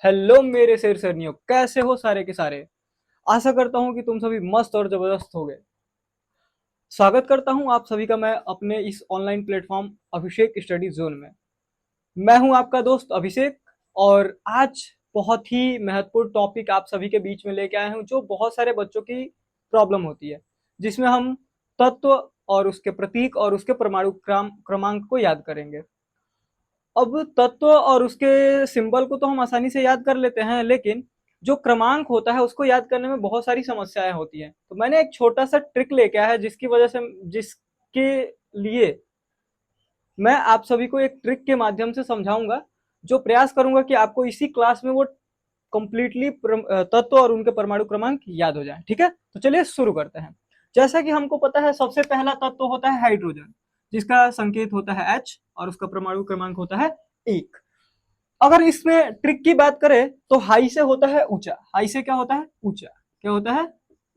Hello मेरे शेर शेरनियों, कैसे हो सारे के सारे। आशा करता हूँ कि तुम सभी मस्त और जबरदस्त हो गए। स्वागत करता हूँ आप सभी का मैं अपने इस ऑनलाइन प्लेटफॉर्म अभिषेक स्टडी जोन में। मैं हूँ आपका दोस्त अभिषेक। और आज बहुत ही महत्वपूर्ण टॉपिक आप सभी के बीच में लेके आया हूँ, जो बहुत सारे बच्चों की प्रॉब्लम होती है, जिसमें हम तत्व और उसके प्रतीक और उसके परमाणु क्रमांक को याद करेंगे। अब तत्व और उसके सिंबल को तो हम आसानी से याद कर लेते हैं, लेकिन जो क्रमांक होता है उसको याद करने में बहुत सारी समस्याएं होती हैं। तो मैंने एक छोटा सा ट्रिक लेके आया है, जिसके लिए मैं आप सभी को एक ट्रिक के माध्यम से समझाऊंगा, जो प्रयास करूंगा कि आपको इसी क्लास में वो कंप्लीटली तत्व और उनके परमाणु क्रमांक याद हो जाए। ठीक है, तो चलिए शुरू करते हैं। जैसा कि हमको पता है, सबसे पहला तत्व होता है हाइड्रोजन, जिसका संकेत होता है H और उसका परमाणु क्रमांक होता है 1। अगर इसमें ट्रिक की बात करें तो हाई से होता है ऊंचा। हाई से क्या होता है? ऊंचा। क्या होता है?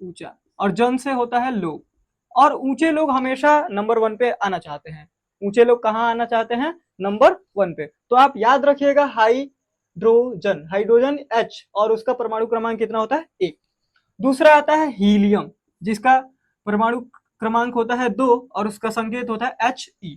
ऊंचा। और जन से होता है लो। और ऊंचे लोग हमेशा नंबर 1 पे आना चाहते हैं। ऊंचे लोग कहाँ आना चाहते हैं? नंबर 1 पे। तो आप याद रखिएगा, हाइड्रोजन, हाइड्रोजन H और उसका परमाणु क्रमांक कितना होता है? 1। दूसरा आता है हीलियम, जिसका परमाणु क्रमांक होता है 2 और उसका संकेत होता है He।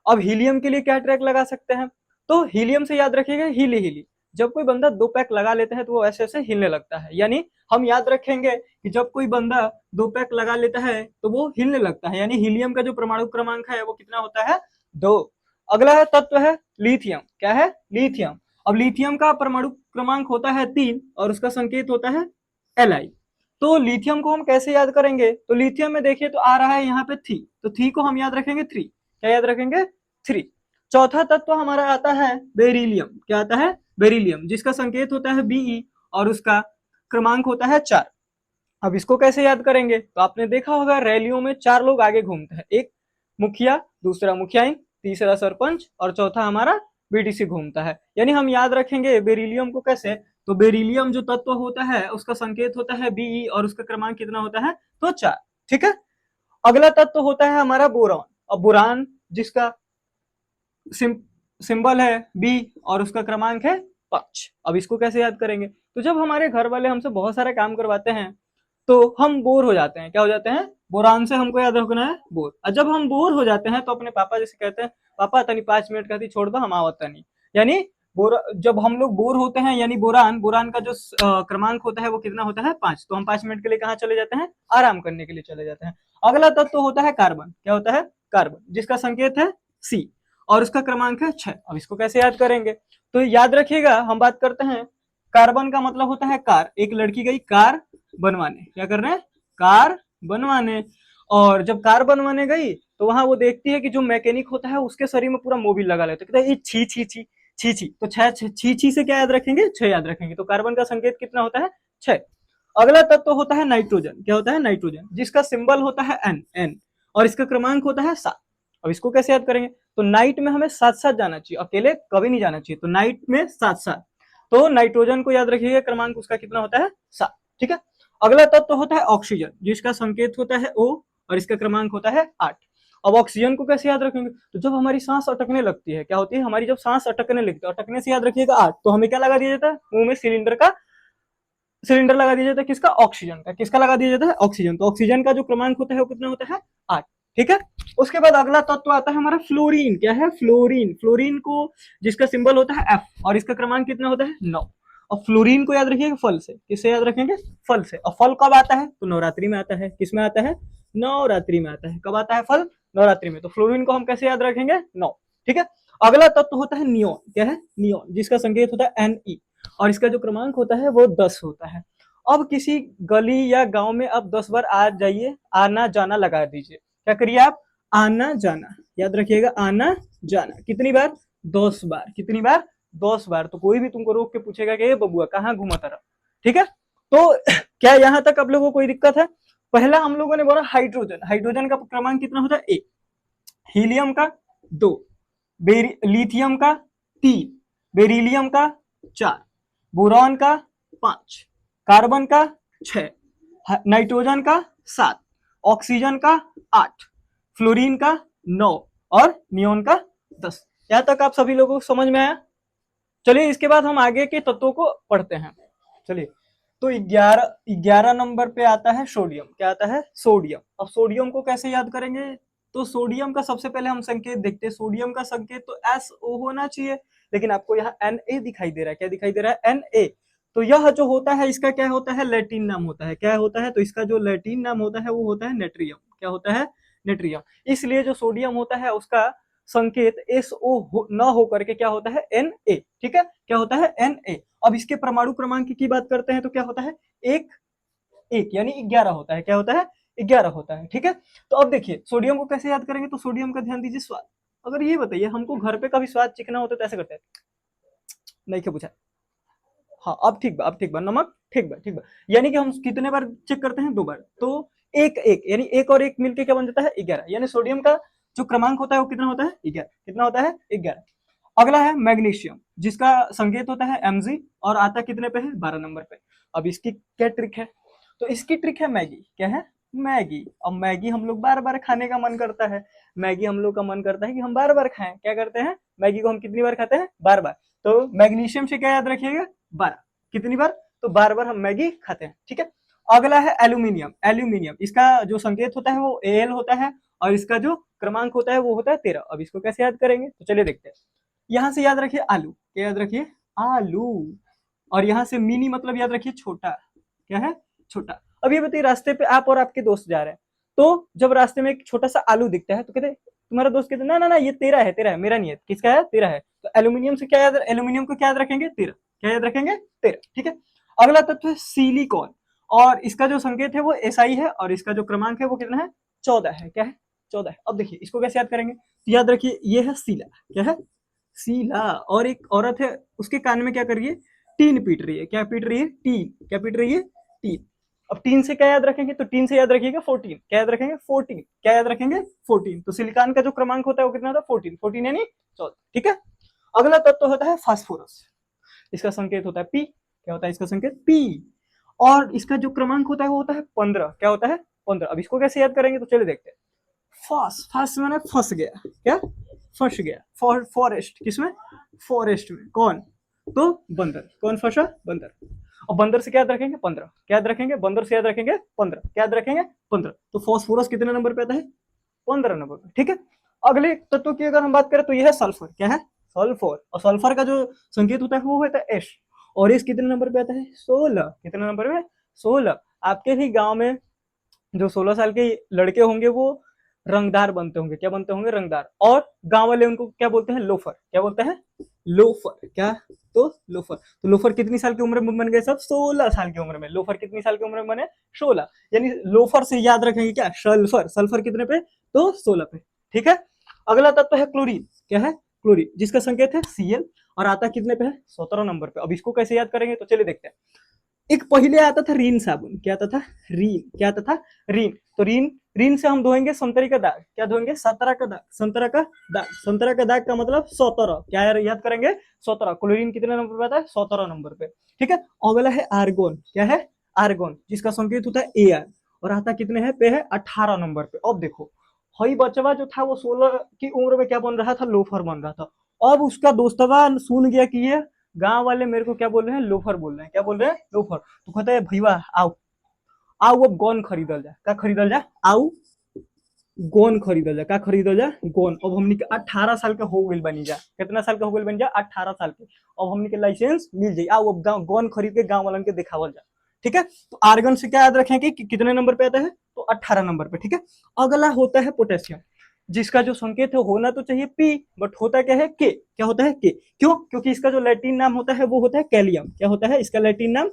अब हीलियम के लिए क्या ट्रैक लगा सकते हैं? तो हीलियम से याद रखिएगा, हीली हीली। जब कोई बंदा 2 पैक लगा लेता है तो वो ऐसे ऐसे हिलने लगता है। यानी हम याद रखेंगे कि जब कोई बंदा 2 पैक लगा लेता है तो वो हिलने लगता है। यानी हीलियम का जो परमाणु क्रमांक है वो कितना होता है? 2। अगला है तत्व है लिथियम। क्या है? लिथियम। अब लिथियम का परमाणु क्रमांक होता है 3 और उसका संकेत होता है Li। तो लिथियम को हम कैसे याद करेंगे? तो लिथियम में देखिए तो आ रहा है यहाँ पे थी, तो थी को हम याद रखेंगे 3। क्या याद रखेंगे? 3। चौथा तत्व हमारा आता है बेरिलियम। क्या आता है? बेरिलियम, जिसका संकेत होता है Be और उसका क्रमांक होता है 4। अब इसको कैसे याद करेंगे? तो आपने देखा होगा रैलियों में 4 लोग आगे घूमते हैं, एक मुखिया, दूसरा मुखियाइन, तीसरा सरपंच और चौथा हमारा बीडीसी घूमता है। यानी हम याद रखेंगे बेरिलियम को कैसे? तो बेरिलियम जो तत्व होता है उसका संकेत होता है Be और उसका क्रमांक कितना होता है? तो 4। ठीक है। अगला तत्व होता है हमारा बोरॉन। अब बोरान जिसका सिंबल है बी और उसका क्रमांक है 5। अब इसको कैसे याद करेंगे? तो जब हमारे घर वाले हमसे बहुत सारे काम करवाते हैं तो हम बोर हो जाते हैं। क्या हो जाते हैं? बोरान से हमको याद रखना है बोर। और जब हम बोर हो जाते हैं तो अपने पापा जैसे कहते हैं, पापा तनी 5 मिनट कहती छोड़ दो, हम आवत नहीं। यानी जब हम लोग बोर होते हैं, यानी बोरान बोरान का जो क्रमांक होता है वो कितना होता है? 5। तो हम 5 मिनट के लिए कहाँ चले जाते हैं? आराम करने के लिए चले जाते हैं। अगला तत्व तो होता है कार्बन। क्या होता है? कार्बन, जिसका संकेत है सी और उसका क्रमांक है 6। अब इसको कैसे याद करेंगे? तो याद रखिएगा, हम बात करते हैं कार्बन का मतलब होता है कार। एक लड़की गई कार बनवाने। क्या कर रहे हैं? कार बनवाने। और जब कार बनवाने गई तो वहां वो देखती है कि जो मैकेनिक होता है उसके शरीर में पूरा मोबिल लगा लेते, कहता है ये छी छी छी छी छी। तो छी छी से क्या याद रखेंगे? 6 याद रखेंगे। तो कार्बन का संकेत कितना होता है? 6। अगला तत्व तो होता है नाइट्रोजन। क्या होता है? नाइट्रोजन, जिसका सिंबल होता है एन और इसका क्रमांक होता है 7। अब इसको कैसे याद करेंगे? तो नाइट में हमें साथ साथ जाना चाहिए, अकेले कभी नहीं जाना चाहिए। तो नाइट में साथ साथ। तो नाइट्रोजन को याद रखिएगा, क्रमांक उसका कितना होता है? 7। ठीक है। अगला तत्व तो होता है ऑक्सीजन, जिसका संकेत होता है O और इसका क्रमांक होता है 8। अब ऑक्सीजन को कैसे याद रखेंगे? तो जब हमारी सांस अटकने लगती है, क्या होती है हमारी? जब सांस अटकने लगती है, अटकने से याद रखिएगा 8, तो हमें क्या लगा दिया जाता है? मुंह में सिलेंडर लगा दिया जाता है। किसका? ऑक्सीजन का। किसका लगा दिया जाता है? ऑक्सीजन। तो ऑक्सीजन का जो क्रमांक होता है वो कितना होता है? 8। ठीक है। उसके बाद अगला तत्व आता है हमारा फ्लोरीन। क्या है? फ्लोरीन। फ्लोरीन को जिसका सिंबल होता है F और इसका क्रमांक कितना होता है? 9। और फ्लोरीन को याद रखिएगा फल से। किससे याद रखेंगे? फल से। और फल कब आता है? तो नवरात्रि में आता है। किस में आता है? नवरात्रि में आता है। कब आता है फल? नवरात्रि में। तो फ्लोरीन को हम कैसे याद रखेंगे? 9। ठीक है। अगला तत्व होता है नियोन। क्या है? नियोन, जिसका संकेत होता है Ne और इसका जो क्रमांक होता है वो 10 होता है। अब किसी गली या गांव में अब 10 बार आ जाइए, आना जाना लगा दीजिए। क्या करिए आप? आना जाना। याद रखिएगा, आना जाना। कितनी बार? 10 बार। कितनी बार? 10 बार। तो कोई भी तुमको रोक के पूछेगा कि ये बबुआ कहाँ घूमा तरह। ठीक है। तो क्या यहां तक आप लोगों को कोई दिक्कत है? पहला हम लोगों ने बोला हाइड्रोजन। हाइड्रोजन का क्रमांक कितना होता है? 1। हीलियम का 2। लिथियम का 3। बेरिलियम का 4। बोरॉन का 5। कार्बन का 6। नाइट्रोजन का 7। ऑक्सीजन का 8। फ्लोरीन का 9 और नियोन का 10। यहां तक आप सभी लोगों को समझ में आया? चलिए इसके बाद हम आगे के तत्वों को पढ़ते हैं। चलिए, तो 11 नंबर पे आता है सोडियम। क्या आता है? सोडियम। अब सोडियम को कैसे याद करेंगे? तो सोडियम का सबसे पहले हम संकेत देखते हैं। सोडियम का संकेत तो SO होना चाहिए, लेकिन आपको यहाँ Na दिखाई दे रहा है। क्या दिखाई दे रहा है? Na। तो यह जो होता है इसका क्या होता है? लैटिन नाम होता है। क्या होता है? तो इसका जो लैटिन नाम होता है वो होता है नेट्रियम। क्या होता है? नेट्रियम। इसलिए जो सोडियम होता है उसका संकेत SO न होकर के क्या होता है? Na। ठीक है, क्या होता है? Na। अब इसके परमाणु क्रमांक की बात करते हैं तो क्या होता है? एक एक यानी 11 होता है। क्या होता है? 11 होता है। ठीक है, तो अब देखिए सोडियम को कैसे याद करेंगे? तो सोडियम का ध्यान दीजिए स्वाद। अगर ये बताइए हमको घर पे कभी स्वाद चिकना होता है तो ऐसे करते हैं, नहीं क्या पूछा? हाँ, अब ठीक बा, अब ठीक बा, नमक ठीक बा, ठीक बा। यानी कि हम कितने बार चेक करते हैं? 2 बार। तो एक एक यानी एक और एक मिलके क्या बन जाता है? 11। यानी सोडियम का जो क्रमांक होता है वो कितना होता है? 11। कितना होता है? 11। अगला है मैग्नीशियम, जिसका संकेत होता है Mg और आता कितने पे है? 12 नंबर पे। अब इसकी क्या ट्रिक है? तो इसकी ट्रिक है मैगी। क्या है? मैगी। अब मैगी हम लोग बार बार खाने का मन करता है। मैगी हम लोग का मन करता है कि हम बार बार खाएं। क्या करते हैं? मैगी को हम कितनी बार खाते हैं? बार बार। तो मैग्नीशियम से क्या याद रखिएगा? 12। कितनी बार? तो बार बार हम मैगी खाते हैं। ठीक है, अगला है एल्यूमिनियम। एल्यूमिनियम, इसका जो संकेत होता है वो Al होता है और इसका जो क्रमांक होता है वो होता है 13। अब इसको कैसे याद करेंगे? तो चलिए देखते हैं। यहां से याद रखिए आलू। क्या याद रखिए? आलू। और यहाँ से मिनी मतलब याद रखिए छोटा। क्या है? छोटा। अब ये बताइए रास्ते पे आप और आपके दोस्त जा रहे हैं, तो जब रास्ते में एक छोटा सा आलू दिखता है तो कहते तुम्हारा दोस्त कहते ना ना ना ये तेरा है, तेरा है, मेरा नहीं है। किसका है? तेरा है। तो एल्यूमिनियम से क्या याद, एल्यूमिनियम को क्या याद रखेंगे? 13। क्या याद रखेंगे? 13। ठीक है, अगला तत्व है सिलिकॉन और इसका जो संकेत है वो SI है और इसका जो क्रमांक है वो कितना है? 14 है। क्या है? 14 है। अब देखिए इसको कैसे याद करेंगे? तो याद रखिए ये है सीला। क्या है? सीला। और एक औरत है उसके कान में क्या कर रही है? टीन पीट रही है। क्या पीट रही है? टीन। क्या पीट रही है? टीन। अब टीन से क्या याद रखेंगे? तो टीन से याद रखिएगा 14। क्या याद रखेंगे? 14। क्या याद रखेंगे? 14। तो सिलिकॉन का जो क्रमांक होता है वो कितना होता है? 14। 14 यानी 14। ठीक है, अगला तत्व होता है फास्फोरस। इसका संकेत होता है P। क्या होता है इसका संकेत? P। और इसका जो क्रमांक होता है वो होता है 15। क्या होता है? 15। अब इसको कैसे याद करेंगे? तो चलिए देखते हैं। फॉस, फॉस मैंने फंस गया। क्या? फंस गया। फॉरेस्ट, किसमें? फॉरेस्ट में। कौन? तो बंदर। कौन फंसा? बंदर। और बंदर से क्या याद रखेंगे? 15। क्या याद रखेंगे? बंदर से याद रखेंगे 15। क्या याद रखेंगे? 15। तो फॉस्फोरस कितने नंबर पे आता है? 15 नंबर पे। ठीक है, अगले तत्व की अगर हम बात करें तो यह है सल्फर। क्या है? सल्फर। और सल्फर का जो संकेत होता है वो होता है एस। और इस कितने नंबर पे आता है? 16। कितने नंबर पे? 16। आपके ही गांव में जो 16 साल के लड़के होंगे वो रंगदार बनते होंगे। क्या बनते होंगे? रंगदार। और गांव वाले उनको क्या बोलते हैं? लोफर। क्या बोलते हैं? लोफर। क्या? तो लोफर। तो लोफर कितनी साल की उम्र में बन गए? सब 16 साल की उम्र में। लोफर कितनी साल की उम्र में बने? 16। यानी लोफर से याद रखेंगे क्या? सल्फर। सल्फर कितने पे? तो 16 पे। ठीक है, अगला तत्व है क्लोरीन। क्या है? क्लोरीन, जिसका संकेत है Cl और आता कितने पे है? 17 नंबर पे। अब इसको कैसे याद करेंगे? तो चलिए देखते हैं। एक पहले आता था रीन साबुन। क्या आता था? रीन। क्या आता था? रीन। तो रीन, रीन से हम धोएंगे संतरी का दाग। क्या धोएंगे? संतरा का दाग। संतरा का दाग। संतरा का दाग का मतलब 17। क्या याद करेंगे? 17। क्लोरीन कितने नंबर पे आता है? 17 नंबर पे। ठीक है, अगला है आर्गोन। क्या है? आर्गोन, जिसका संकेत होता है Ar और आता कितने है पे? है 18 नंबर पे। अब देखो हई बचवा जो था वो 16 की उम्र में क्या बन रहा था? लोफर बन रहा था। अब उसका दोस्तवा सुन गया कि ये गांव वाले मेरे को क्या बोल रहे हैं? लोफर बोल रहे हैं। क्या बोल रहे हैं? लोफर। तो कहते हैं भैया आओ, आओ अब गन खरीदल जा। क्या खरीदल जा? आओ गोन खरीदल जा। का खरीदल जा? गोन। अब हमनी के 18 साल के हो गइल बनी जा। कितना साल के हो गइल बनी जा? 18 साल के। अब हमनी के लाइसेंस मिल जाई। आओ अब गोन खरीद के गांव वालन के दिखावल जा। ठीक है, तो आर्गन से क्या याद रखें कि कितने नंबर पे आता है? तो 18 नंबर पे। ठीक है, अगला होता है पोटेशियम, जिसका जो संकेत है होना तो चाहिए P, बट होता क्या है? K। क्या होता है? K। क्यों? क्योंकि इसका जो लैटिन नाम होता है वो होता है कैलियम। क्या होता है इसका लैटिन नाम?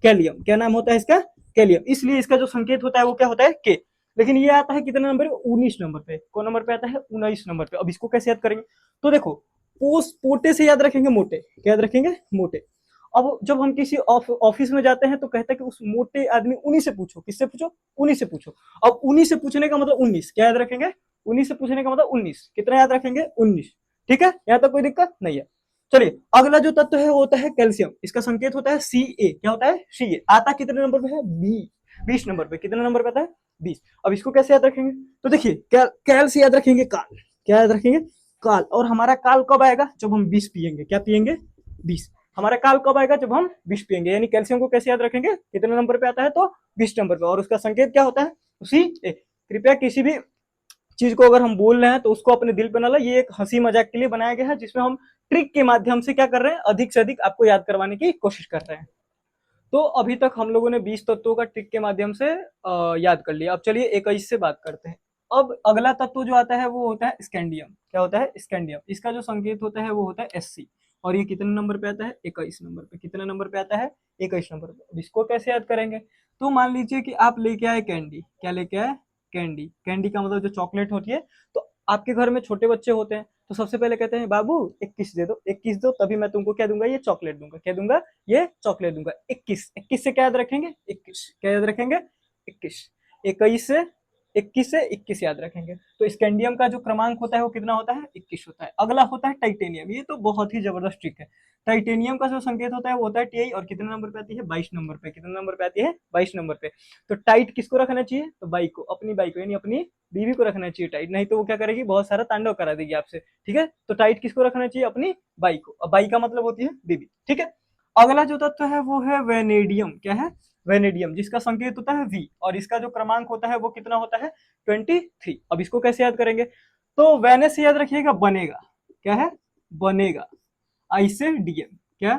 कैलियम। क्या नाम होता है इसका? कैलियम। इसलिए इसका जो संकेत होता है वो क्या होता है? K। लेकिन ये आता है कितने नंबर पे? 19 नंबर पे। कौन नंबर पे आता है? 19 नंबर पे। अब इसको कैसे याद करेंगे? तो देखो पोटे से याद रखेंगे मोटे। क्या याद रखेंगे? मोटे। अब जब हम किसी ऑफिस में जाते हैं तो कहते हैं कि उस मोटे आदमी उन्हीं से पूछो। किससे पूछो? उन्हीं से पूछो। अब उन्हीं से पूछने का मतलब 19। क्या याद रखेंगे? 19 से पूछने का मतलब 19। कितना याद रखेंगे? 19। ठीक है, यहाँ तक कोई दिक्कत नहीं है। चलिए अगला जो तत्व है वो होता है कैल्शियम। इसका संकेत होता है Ca। क्या होता है? Ca। आता कितने नंबर पे है? 20 नंबर पे। कितने नंबर पे आता है? 20। अब इसको कैसे याद रखेंगे? तो देखिए कैल से याद रखेंगे काल। क्या याद रखेंगे? काल। और हमारा काल कब आएगा? जब हम 20 पियेंगे। क्या पियेंगे? 20। हमारा काल कब आएगा? जब हम विष पियेंगे। यानी कैल्शियम को कैसे याद रखेंगे? कितने नंबर पे आता है? तो 20 नंबर पे। और उसका संकेत क्या होता है? उसी कृपया किसी भी चीज को अगर हम बोल रहे हैं तो उसको अपने दिल पे ना ला। ये एक हंसी मजाक के लिए बनाया गया है, जिसमें हम ट्रिक के माध्यम से क्या कर रहे हैं? अधिक से अधिक आपको याद करवाने की कोशिश कर रहे हैं। तो अभी तक हम लोगों ने 20 तत्वों का ट्रिक के माध्यम से याद कर लिया। अब चलिए 21 से बात करते हैं। अब अगला तत्व जो आता है वो होता है स्कैंडियम। क्या होता है? स्कैंडियम। इसका जो संकेत होता है वो होता है Sc। और ये कितने नंबर पे आता है? 21 नंबर पे। कितने नंबर पे आता है? 21 नंबर पे। अब इसको कैसे याद करेंगे? तो मान लीजिए कि आप लेके आए कैंडी। क्या लेके आए? कैंडी। कैंडी का मतलब जो चॉकलेट होती है। तो आपके घर में छोटे बच्चे होते हैं, तो सबसे पहले कहते हैं बाबू एक किस दे दो, एक किस दो, तभी मैं तुमको क्या दूंगा? ये चॉकलेट दूंगा। क्या दूंगा? ये चॉकलेट दूंगा। 21। 21 से क्या याद रखेंगे? 21। क्या याद रखेंगे? 21। 21 से 21 से 21 याद रखेंगे। तो स्कैंडियम का जो क्रमांक होता है वो कितना होता है? 21 होता है। अगला होता है टाइटेनियम। ये तो बहुत ही जबरदस्त ट्रिक है। टाइटेनियम का जो संकेत होता है वो होता है Ti। और कितने नंबर पे आती है? 22 नंबर पे। कितने नंबर पे आती है? 22 नंबर पे। तो टाइट किसको रखना चाहिए? तो बाई को, अपनी बाई को, यानी अपनी बीवी को रखना चाहिए टाइट। नहीं तो वो क्या करेगी? बहुत सारा तांडव करा देगी आपसे। ठीक है? तो टाइट किसको रखना चाहिए? अपनी बाई को। और बाई का मतलब होती है बीवी। ठीक है? अगला जो तत्व है वो है वेनेडियम। क्या है? वेनेडियम, जिसका संकेत होता है V। और इसका जो क्रमांक होता है वो कितना होता है? 23। अब इसको कैसे याद करेंगे? तो वेने से याद रखिएगा बनेगा। क्या है? बनेगा। आई से डीएम। क्या?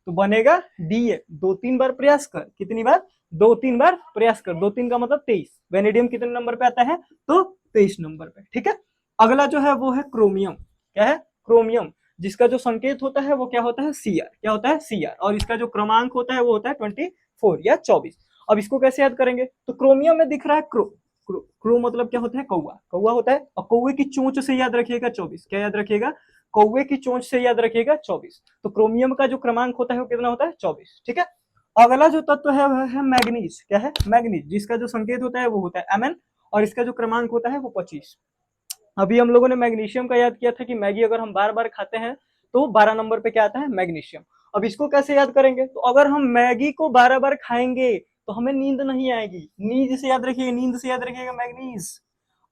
तो बनेगा डीएम। 2-3 बार प्रयास कर। कितनी बार? 2-3 बार प्रयास कर। 2-3 का मतलब 23। वेनेडियम कितने नंबर पे आता है? तो 23 नंबर पे। ठीक है? अगला जो है वो है क्रोमियम। क्या है? क्रोमियम, जिसका जो संकेत होता है वो क्या होता है? Cr। क्या होता है? Cr। और इसका जो क्रमांक होता है वो होता है 24 या 24। अब इसको कैसे याद करेंगे? तो क्रोमियम में दिख रहा है क्रो। क्रो मतलब क्या होता है? कौआ। कौआ होता है। और कौए की चोंच से याद रखिएगा 24। क्या याद रखिएगा? कौवे की चोंच से याद रखिएगा 24। तो क्रोमियम का जो क्रमांक होता है वो कितना होता है? 24। ठीक है? अगला जो तत्व है वह है मैग्नीज। क्या है? मैग्नीज, जिसका जो संकेत होता है वो होता है Mn। और इसका जो क्रमांक होता है वो 25। अभी हम लोगों ने मैग्नीशियम का याद किया था कि मैगी अगर हम बार बार खाते हैं तो 12 नंबर पे क्या आता है? मैग्नीशियम। अब इसको कैसे याद करेंगे? तो अगर हम मैगी को 12 बार खाएंगे तो हमें नींद नहीं आएगी। नींद से याद रखिएगा, नींद से याद रखिएगा मैग्नीज।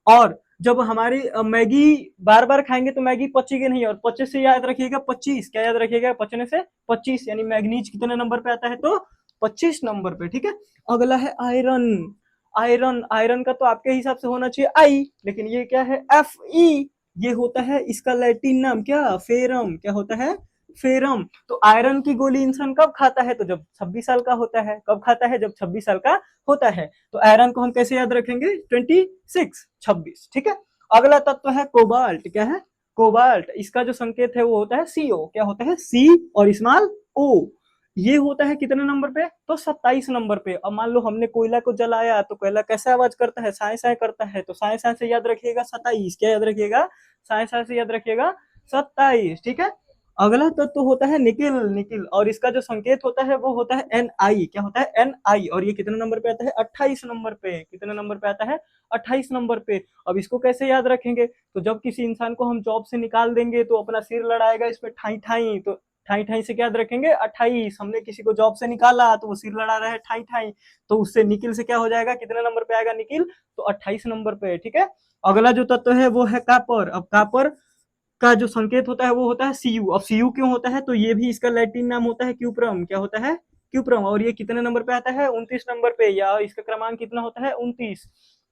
और जब हमारी मैगी बार बार खाएंगे तो मैगी पचेगी नहीं। और 25 से याद रखिएगा 25। क्या याद रखिएगा? पचने से 25। यानी मैग्नीज कितने नंबर पे आता है? तो 25 नंबर पे। ठीक है? अगला है आयरन। आयरन। आयरन का तो आपके हिसाब से होना चाहिए आई, लेकिन ये क्या है? Fe। ये होता है इसका लैटिन नाम। क्या? फेरम। क्या होता है? फेरम। तो आयरन की गोली इंसान कब खाता है? तो जब 26 साल का होता है। कब खाता है? जब 26 साल का होता है। तो आयरन को हम कैसे याद रखेंगे? 26, 26। ठीक है? अगला तत्व है कोबाल्ट। क्या है? कोबाल्ट। इसका जो संकेत है वो होता है CO। क्या होता है? C और स्मॉल O। ये होता है कितने नंबर पे? तो 27 नंबर पे। अब मान लो हमने कोयला को जलाया तो कोयला कैसे आवाज करता है? साए साए करता है। तो साए साए से याद रखिएगा 27। क्या याद रखिएगा? साए साए से याद रखिएगा 27। ठीक है? अगला तत्व तो होता है निकिल। निकिल, और इसका जो संकेत होता है वो होता है Ni। क्या होता है? Ni। और ये कितने नंबर पे आता है? 28 नंबर पे। कितने नंबर पे आता है? 28 नंबर पे। अब इसको कैसे याद रखेंगे? तो जब किसी इंसान को हम जॉब से निकाल देंगे तो अपना सिर लड़ाएगा इसमें ठाई ठाई। तो ठाई ठाई से क्या याद रखेंगे? 28। हमने किसी को जॉब से निकाला तो वो सिर लड़ा रहा है ठाई ठाई, तो उससे निकिल से क्या हो जाएगा? कितने नंबर पे आएगा निकिल? तो 28 नंबर पे। ठीक है? अगला जो तत्व है वो है कापर। अब कापर का जो संकेत होता है वो होता है Cu। अब Cu क्यों होता है? तो ये भी इसका लैटिन नाम होता है क्यूप्रम। क्या होता है? क्यूप्रम। और ये कितने नंबर पे आता है? 29 नंबर पे। या इसका क्रमांक कितना होता है? 29।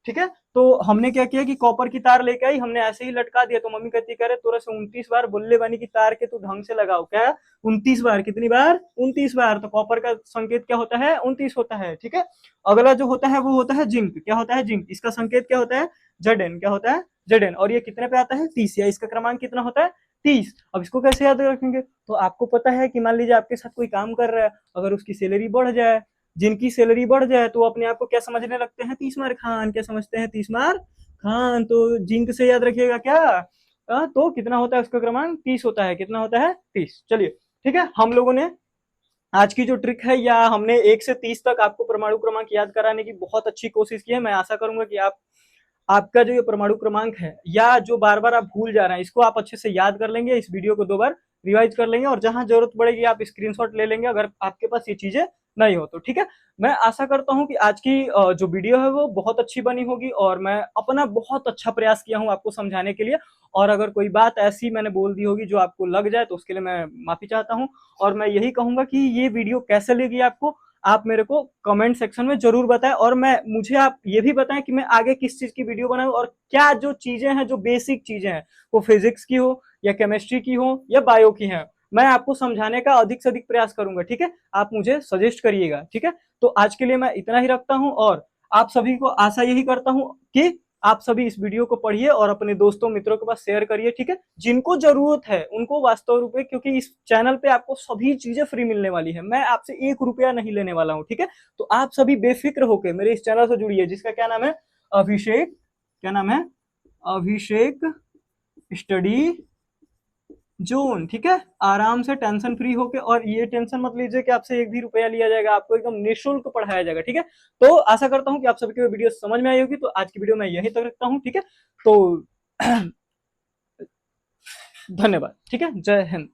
ठीक है? तो हमने क्या किया कि कॉपर की तार लेके आई, हमने ऐसे ही लटका दिया। तो मम्मी कहती करे तोरा से 29 बार बोलले बानी की तार के तू ढंग से लगाओ। क्या? 29 बार। कितनी बार? 29 बार। तो कॉपर का संकेत क्या होता है? 29 होता है। ठीक है? अगला जो होता है वो होता है जिंक। क्या होता है? जिंक। इसका संकेत क्या होता है? Zn। क्या होता है? Zn। और ये कितने पे आता है? 30। या इसका क्रमांक कितना होता है? 30। अब इसको कैसे याद रखेंगे? तो आपको पता है कि मान लीजिए आपके साथ कोई काम कर रहा है, अगर उसकी सैलरी बढ़ जाए, जिनकी सैलरी बढ़ जाए तो अपने आप को क्या समझने लगते हैं? 30 मार खान। क्या समझते हैं? 30 मार खान। तो जिंक से याद रखिएगा क्या? तो कितना होता है उसका क्रमांक? 30 होता है। कितना होता है? 30। चलिए, ठीक है? हम लोगों ने आज की जो ट्रिक है, या हमने 1 से 30 तक आपको परमाणु क्रमांक याद कराने की बहुत अच्छी कोशिश की है। मैं आशा करूंगा कि आपका जो ये परमाणु क्रमांक है, या जो बार बार आप भूल जा रहे हैं, इसको आप अच्छे से याद कर लेंगे। इस वीडियो को 2 बार रिवाइज कर लेंगे, और जहां जरूरत पड़ेगी आप स्क्रीनशॉट ले लेंगे अगर आपके पास ये चीजें नहीं हो। तो ठीक है, मैं आशा करता हूँ कि आज की जो वीडियो है वो बहुत अच्छी बनी होगी और मैं अपना बहुत अच्छा प्रयास किया हूँ आपको समझाने के लिए। और अगर कोई बात ऐसी मैंने बोल दी होगी जो आपको लग जाए तो उसके लिए मैं माफी चाहता हूँ। और मैं यही कहूंगा कि ये वीडियो कैसे लगी आपको, आप मेरे को कमेंट सेक्शन में जरूर बताएं। और मुझे आप ये भी बताएं कि मैं आगे किस चीज की वीडियो बनाऊं, और क्या जो चीजें हैं, जो बेसिक चीजें हैं, वो फिजिक्स की हो या केमिस्ट्री की हो या बायो की हैं, मैं आपको समझाने का अधिक से अधिक प्रयास करूंगा। ठीक है, आप मुझे सजेस्ट करिएगा। ठीक है, तो आज के लिए मैं इतना ही रखता हूं और आप सभी को आशा यही करता हूं कि आप सभी इस वीडियो को पढ़िए और अपने दोस्तों मित्रों के पास शेयर करिए। ठीक है, जिनको जरूरत है उनको वास्तव रूप में, क्योंकि इस चैनल पे आपको सभी चीजें फ्री मिलने वाली है, मैं आपसे 1 रुपया नहीं लेने वाला हूं। ठीक है, तो आप सभी बेफिक्र होकर मेरे इस चैनल से जुड़िए, जिसका क्या नाम है, अभिषेक, क्या नाम है, अभिषेक स्टडी जोन। ठीक है, आराम से टेंशन फ्री होके, और ये टेंशन मत लीजिए कि आपसे 1 भी रुपया लिया जाएगा, आपको एकदम निःशुल्क पढ़ाया जाएगा। ठीक है, तो आशा करता हूँ कि आप सभी को वीडियो समझ में आई होगी। तो आज की वीडियो मैं यहीं तक रखता हूँ। ठीक है, तो धन्यवाद। ठीक है, जय हिंद।